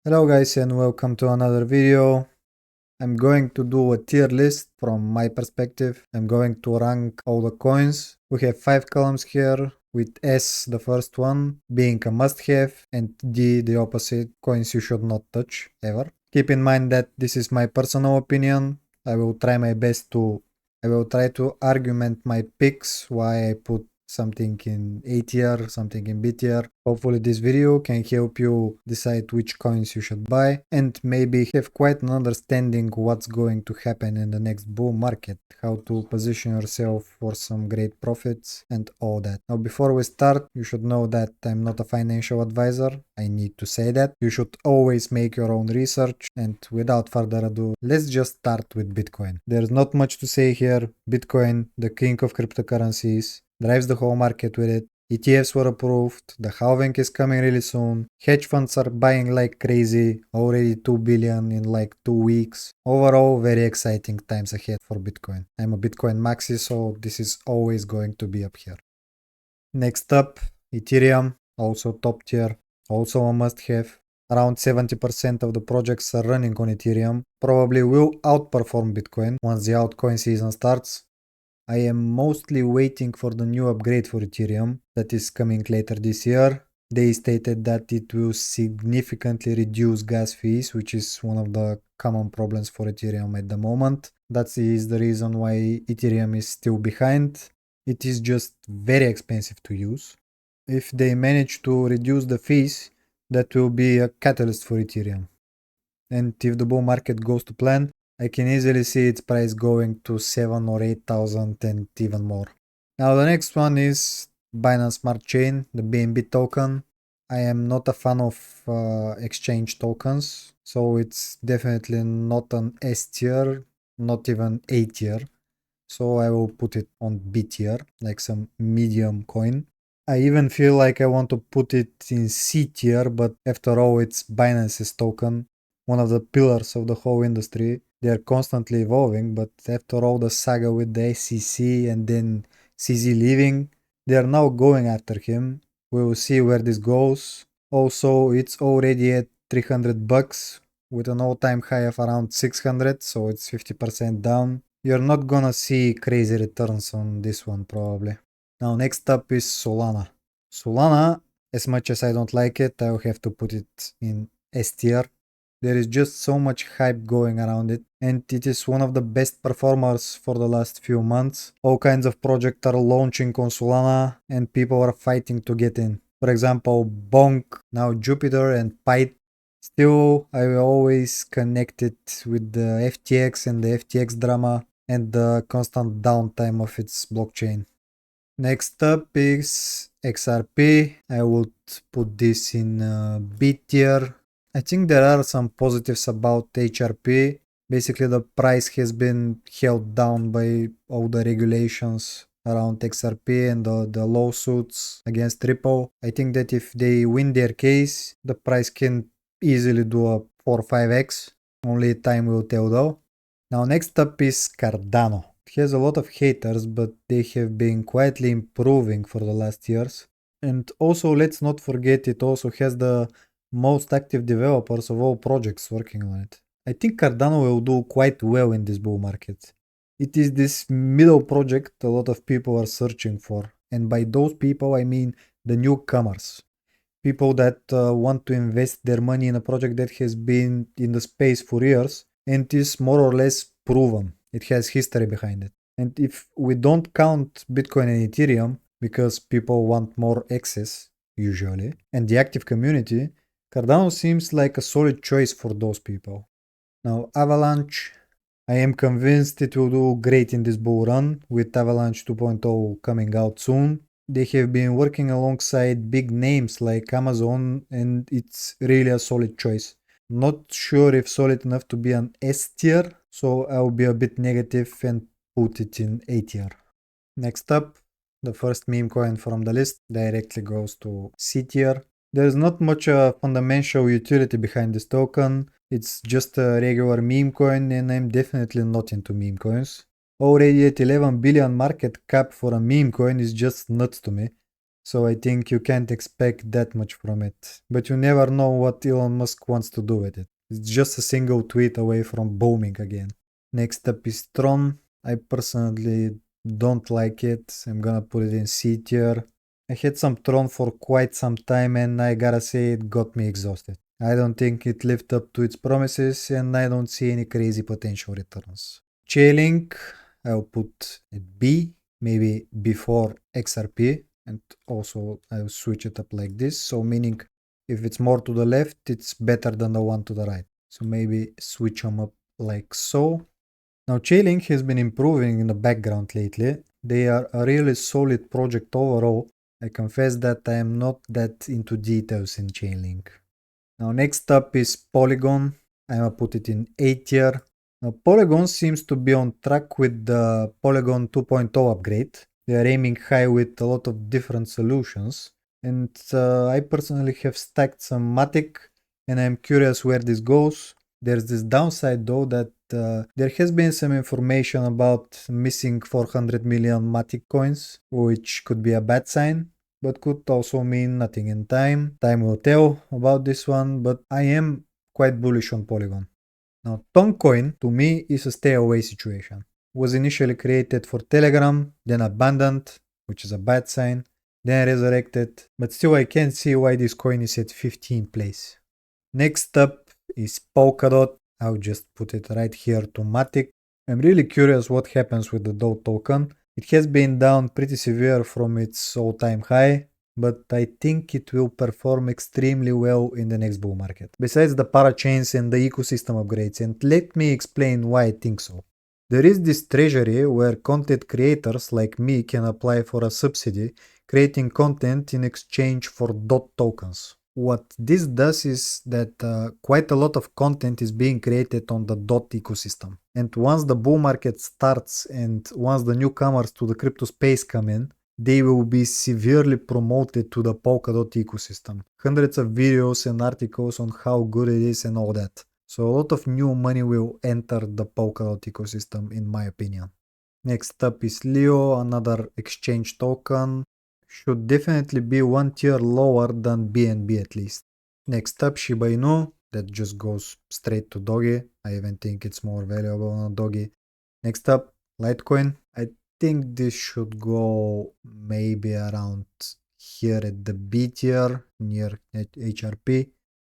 Hello guys and welcome to another video. I'm going to do a tier list from my perspective. I'm going to rank all the coins. We have 5 columns here with S, the first one, being a must-have, and D, the opposite, coins you should not touch ever. Keep in mind that this is my personal opinion. I will try to argument my picks why I put something in A tier, something in B tier. Hopefully this video can help you decide which coins you should buy and maybe have quite an understanding what's going to happen in the next bull market, how to position yourself for some great profits and all that. Now before we start, you should know that I'm not a financial advisor. I need to say that. You should always make your own research, and without further ado, let's just start with Bitcoin. There's not much to say here. Bitcoin, the king of cryptocurrencies, drives the whole market with it. ETFs were approved, the halving is coming really soon, hedge funds are buying like crazy, already 2 billion in like 2 weeks. Overall, very exciting times ahead for Bitcoin. I'm a Bitcoin maxi, so this is always going to be up here. Next up, Ethereum, also top tier, also a must have. Around 70% of the projects are running on Ethereum, probably will outperform Bitcoin once the altcoin season starts. I am mostly waiting for the new upgrade for Ethereum that is coming later this year. They stated that it will significantly reduce gas fees, which is one of the common problems for Ethereum at the moment. That is the reason why Ethereum is still behind. It is just very expensive to use. If they manage to reduce the fees, that will be a catalyst for Ethereum. And if the bull market goes to plan, I can easily see its price going to 7 or 8,000 and even more. Now the next one is Binance Smart Chain, the BNB token. I am not a fan of exchange tokens, so it's definitely not an S tier, not even A tier. So I will put it on B tier, like some medium coin. I even feel like I want to put it in C tier, but after all it's Binance's token, one of the pillars of the whole industry. They are constantly evolving, but after all the saga with the SEC and then CZ leaving, they are now going after him. We will see where this goes. Also, it's already at 300 bucks with an all-time high of around 600, so it's 50% down. You're not gonna see crazy returns on this one probably. Now next up is Solana. Solana, as much as I don't like it, I'll have to put it in S tier. There is just so much hype going around it, and it is one of the best performers for the last few months. All kinds of projects are launching on Solana, and people are fighting to get in. For example, Bonk, now Jupiter, and Pyth. Still, I will always connect it with the FTX and the FTX drama and the constant downtime of its blockchain. Next up is XRP. I would put this in B tier. I think there are some positives about HRP. Basically, the price has been held down by all the regulations around XRP and the lawsuits against Ripple. I think that if they win their case, the price can easily do a 4 or 5x. Only time will tell though. Now next up is Cardano. It has a lot of haters, but they have been quietly improving for the last years. And also let's not forget it also has the most active developers of all projects working on it. I think Cardano will do quite well in this bull market. It is this middle project a lot of people are searching for. And by those people I mean the newcomers. People that want to invest their money in a project that has been in the space for years and is more or less proven. It has history behind it. And if we don't count Bitcoin and Ethereum, because people want more access, usually, and the active community, Cardano seems like a solid choice for those people. Now, Avalanche, I am convinced it will do great in this bull run, with Avalanche 2.0 coming out soon. They have been working alongside big names like Amazon, and it's really a solid choice. Not sure if solid enough to be an S tier, so I'll be a bit negative and put it in A tier. Next up, the first meme coin from the list directly goes to C tier. There's not much fundamental utility behind this token. It's just a regular meme coin, and I'm definitely not into meme coins. Already at 11 billion market cap for a meme coin is just nuts to me. So I think you can't expect that much from it. But you never know what Elon Musk wants to do with it. It's just a single tweet away from booming again. Next up is Tron. I personally don't like it. I'm gonna put it in C tier. I had some Tron for quite some time and I gotta say it got me exhausted. I don't think it lived up to its promises and I don't see any crazy potential returns. Chainlink, I'll put at B, maybe before XRP, and also I'll switch it up like this. So meaning if it's more to the left, it's better than the one to the right. So maybe switch them up like so. Now Chainlink has been improving in the background lately. They are a really solid project overall. I confess that I am not that into details in Chainlink. Now next up is Polygon. I'm gonna put it in A tier. Now Polygon seems to be on track with the Polygon 2.0 upgrade. They are aiming high with a lot of different solutions. And I personally have stacked some Matic and I'm curious where this goes. There's this downside though that there has been some information about missing 400 million Matic coins, which could be a bad sign, but could also mean nothing in time. Time will tell about this one, but I am quite bullish on Polygon. Now, Toncoin to me is a stay away situation. Was initially created for Telegram, then abandoned, which is a bad sign, then resurrected, but still I can't see why this coin is at 15th place. Next up is Polkadot. I'll just put it right here to Matic. I'm really curious what happens with the DOT token. It has been down pretty severe from its all-time high, but I think it will perform extremely well in the next bull market. Besides the parachains and the ecosystem upgrades, and let me explain why I think so. There is this treasury where content creators like me can apply for a subsidy, creating content in exchange for DOT tokens. What this does is that quite a lot of content is being created on the DOT ecosystem. And once the bull market starts and once the newcomers to the crypto space come in, they will be severely promoted to the Polkadot ecosystem. Hundreds of videos and articles on how good it is and all that. So a lot of new money will enter the Polkadot ecosystem in my opinion. Next up is Leo, another exchange token. Should definitely be one tier lower than BNB at least. Next up Shiba Inu, that just goes straight to Doggy. I even think it's more valuable on Doggy. Next up Litecoin. I think this should go maybe around here at the B tier near HRP.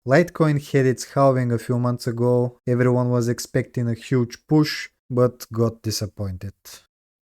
Litecoin had its halving a few months ago. Everyone was expecting a huge push, but got disappointed.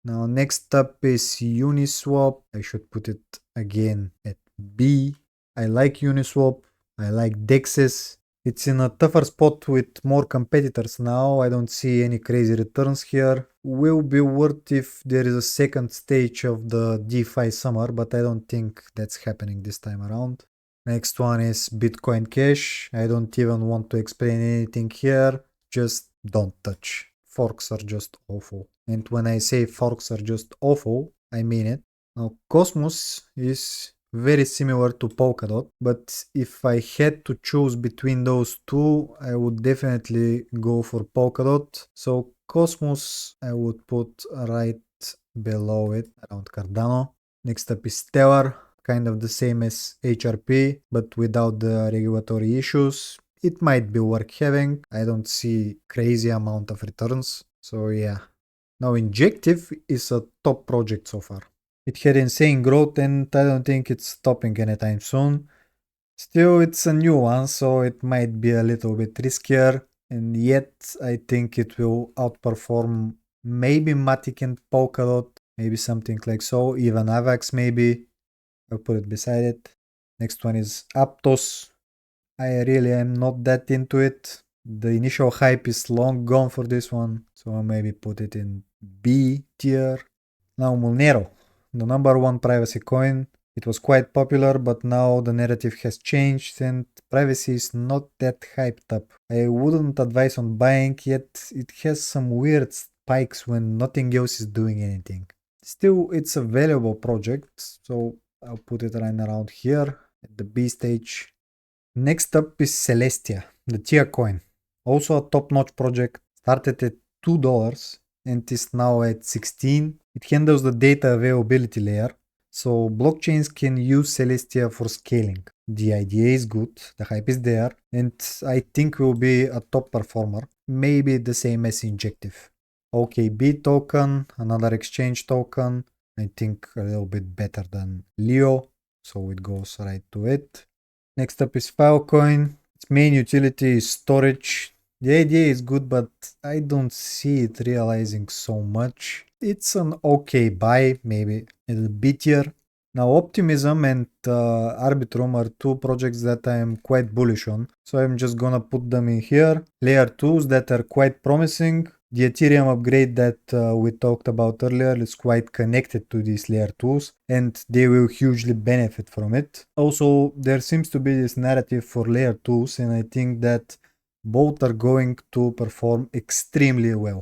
Now next up is Uniswap. I should put it again at B. I like Uniswap. I like DEXs. It's in a tougher spot with more competitors now. I don't see any crazy returns here. Will be worth if there is a second stage of the DeFi summer, but I don't think that's happening this time around. Next one is Bitcoin Cash. I don't even want to explain anything here. Just don't touch. Forks are just awful. And when I say forks are just awful, I mean it. Now, Cosmos is very similar to Polkadot, but if I had to choose between those two, I would definitely go for Polkadot. So Cosmos, I would put right below it, around Cardano. Next up is Stellar, kind of the same as HRP, but without the regulatory issues. It might be worth having. I don't see crazy amount of returns. So yeah. Now Injective is a top project so far. It had insane growth and I don't think it's stopping anytime soon. Still, it's a new one, so it might be a little bit riskier. And yet, I think it will outperform maybe Matic and Polkadot, maybe something like so, even Avax maybe. I'll put it beside it. Next one is Aptos. I really am not that into it. The initial hype is long gone for this one, so I'll maybe put it in B tier. Now Monero, the number one privacy coin. It was quite popular, but now the narrative has changed and privacy is not that hyped up. I wouldn't advise on buying, yet it has some weird spikes when nothing else is doing anything. Still, it's a valuable project, so I'll put it right around here at the B stage. Next up is Celestia, the tier coin. Also a top-notch project, started at $2 and is now at 16. It handles the data availability layer. So blockchains can use Celestia for scaling. The idea is good, the hype is there, and I think will be a top performer, maybe the same as Injective. OKB token, another exchange token, I think a little bit better than Leo, so it goes right to it. Next up is Filecoin. Its main utility is storage. The idea is good, but I don't see it realizing so much. It's an okay buy, maybe a little bitier. Now, Optimism and Arbitrum are two projects that I am quite bullish on, so I'm just gonna put them in here. Layer 2s that are quite promising. The Ethereum upgrade that we talked about earlier is quite connected to these layer 2s and they will hugely benefit from it. Also, there seems to be this narrative for layer 2s and I think that both are going to perform extremely well.